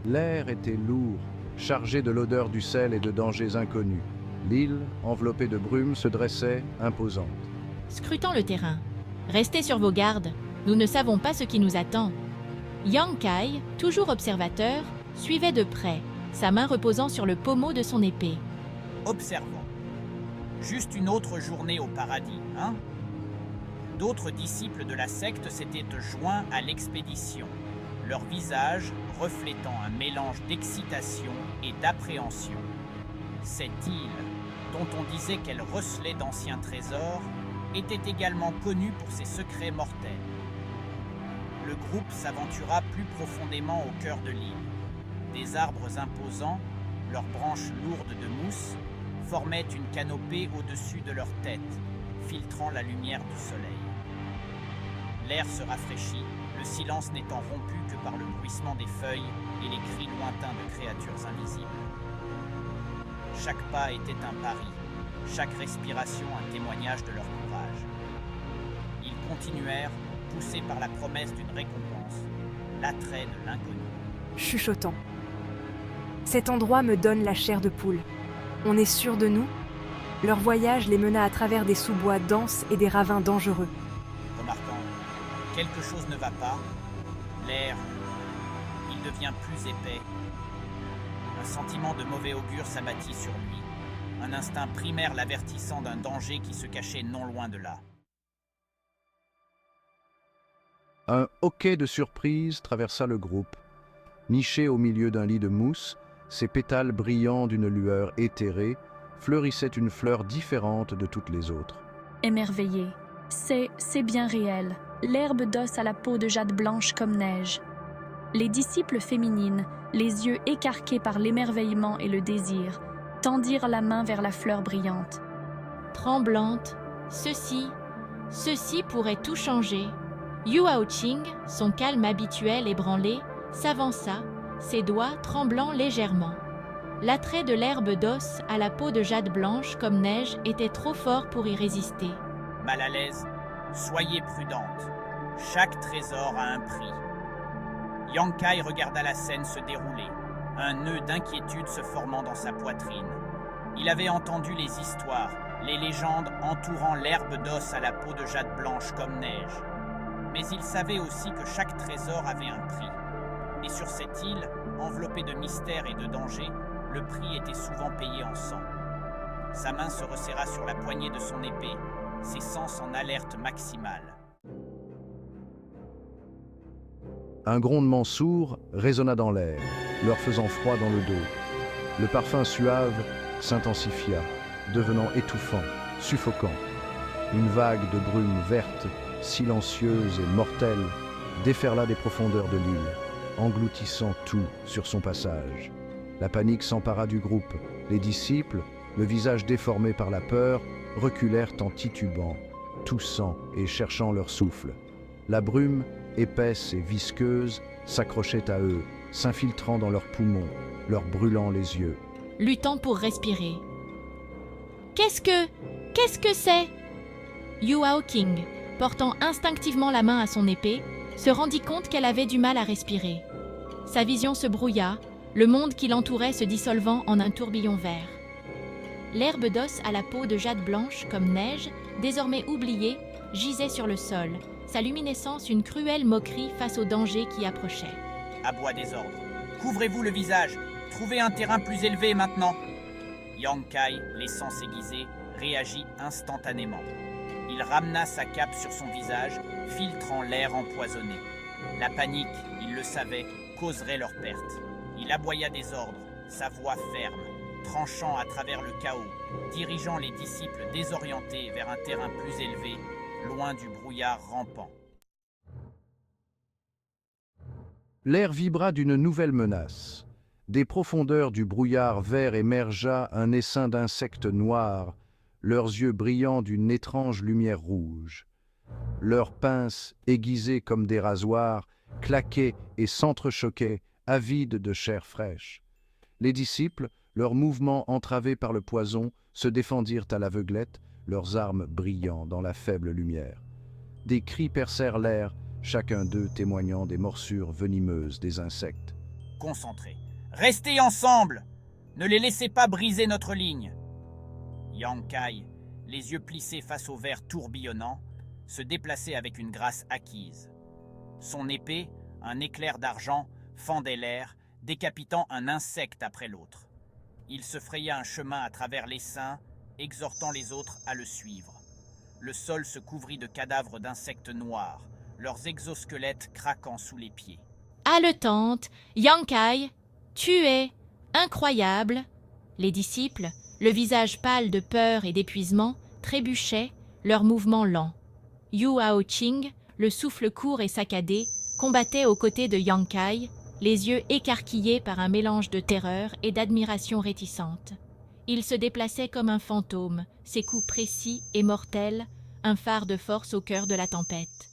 L'air était lourd, chargé de l'odeur du sel et de dangers inconnus. L'île, enveloppée de brume, se dressait, imposante. Scrutant le terrain. Restez sur vos gardes, nous ne savons pas ce qui nous attend. Yang Kai, toujours observateur, suivait de près, sa main reposant sur le pommeau de son épée. Observons. Juste une autre journée au paradis, hein? D'autres disciples de la secte s'étaient joints à l'expédition, leur visage reflétant un mélange d'excitation et d'appréhension. Cette île, dont on disait qu'elle recelait d'anciens trésors, était également connue pour ses secrets mortels. Le groupe s'aventura plus profondément au cœur de l'île. Des arbres imposants, leurs branches lourdes de mousse, formaient une canopée au-dessus de leur tête, filtrant la lumière du soleil. L'air se rafraîchit, le silence n'étant rompu que par le bruissement des feuilles et les cris lointains de créatures invisibles. Chaque pas était un pari, chaque respiration un témoignage de leur courage. Ils continuèrent, poussés par la promesse d'une récompense, l'attrait de l'inconnu. Chuchotant. Cet endroit me donne la chair de poule. On est sûr de nous? Leur voyage les mena à travers des sous-bois denses et des ravins dangereux. Remarquant, quelque chose ne va pas, l'air, il devient plus épais. Un sentiment de mauvais augure s'abattit sur lui, un instinct primaire l'avertissant d'un danger qui se cachait non loin de là. Un hoquet de surprise traversa le groupe. Niché au milieu d'un lit de mousse, ses pétales brillants d'une lueur éthérée, fleurissait une fleur différente de toutes les autres. Émerveillé. C'est bien réel. L'herbe d'os à la peau de jade blanche comme neige. Les disciples féminines, les yeux écarqués par l'émerveillement et le désir, tendirent la main vers la fleur brillante. Tremblante, ceci pourrait tout changer. Yuao Qing, son calme habituel ébranlé, s'avança, ses doigts tremblant légèrement. L'attrait de l'herbe d'os à la peau de jade blanche comme neige était trop fort pour y résister. Mal à l'aise, soyez prudente. Chaque trésor a un prix. Yang Kai regarda la scène se dérouler, un nœud d'inquiétude se formant dans sa poitrine. Il avait entendu les histoires, les légendes entourant l'herbe d'os à la peau de jade blanche comme neige. Mais il savait aussi que chaque trésor avait un prix. Et sur cette île, enveloppée de mystères et de dangers, le prix était souvent payé en sang. Sa main se resserra sur la poignée de son épée, ses sens en alerte maximale. Un grondement sourd résonna dans l'air, leur faisant froid dans le dos. Le parfum suave s'intensifia, devenant étouffant, suffocant. Une vague de brume verte, silencieuse et mortelle, déferla des profondeurs de l'île, engloutissant tout sur son passage. La panique s'empara du groupe. Les disciples, le visage déformé par la peur, reculèrent en titubant, toussant et cherchant leur souffle. La brume, épaisse et visqueuse, s'accrochait à eux, s'infiltrant dans leurs poumons, leur brûlant les yeux. Luttant pour respirer. Qu'est-ce que c'est? Yuao Qing, portant instinctivement la main à son épée, se rendit compte qu'elle avait du mal à respirer. Sa vision se brouilla, le monde qui l'entourait se dissolvant en un tourbillon vert. L'herbe d'os à la peau de jade blanche comme neige, désormais oubliée, gisait sur le sol, sa luminescence une cruelle moquerie face au danger qui approchait. Aboie des ordres. Couvrez-vous le visage. Trouvez un terrain plus élevé maintenant. Yang Kai, les sens aiguisés, réagit instantanément. Il ramena sa cape sur son visage, filtrant l'air empoisonné. La panique, il le savait, causerait leur perte. Il aboya des ordres, sa voix ferme, tranchant à travers le chaos, dirigeant les disciples désorientés vers un terrain plus élevé, loin du brouillard rampant. L'air vibra d'une nouvelle menace. Des profondeurs du brouillard vert émergea un essaim d'insectes noirs, leurs yeux brillants d'une étrange lumière rouge. Leurs pinces, aiguisées comme des rasoirs, claquaient et s'entrechoquaient, avides de chair fraîche. Les disciples, leurs mouvements entravés par le poison, se défendirent à l'aveuglette, leurs armes brillant dans la faible lumière. Des cris percèrent l'air, chacun d'eux témoignant des morsures venimeuses des insectes. concentrer. Restez ensemble! Ne les laissez pas briser notre ligne! Yang Kai, les yeux plissés face au verre tourbillonnant, se déplaçait avec une grâce acquise. Son épée, un éclair d'argent, fendait l'air, décapitant un insecte après l'autre. Il se fraya un chemin à travers l'essaim, exhortant les autres à le suivre. Le sol se couvrit de cadavres d'insectes noirs, leurs exosquelettes craquant sous les pieds. Haletante, Yang Kai, tué, incroyable. Les disciples, le visage pâle de peur et d'épuisement, trébuchaient, leurs mouvements lents. Yu Hao-Ching, le souffle court et saccadé, combattait aux côtés de Yang Kai, les yeux écarquillés par un mélange de terreur et d'admiration réticente. Il se déplaçait comme un fantôme, ses coups précis et mortels, un phare de force au cœur de la tempête.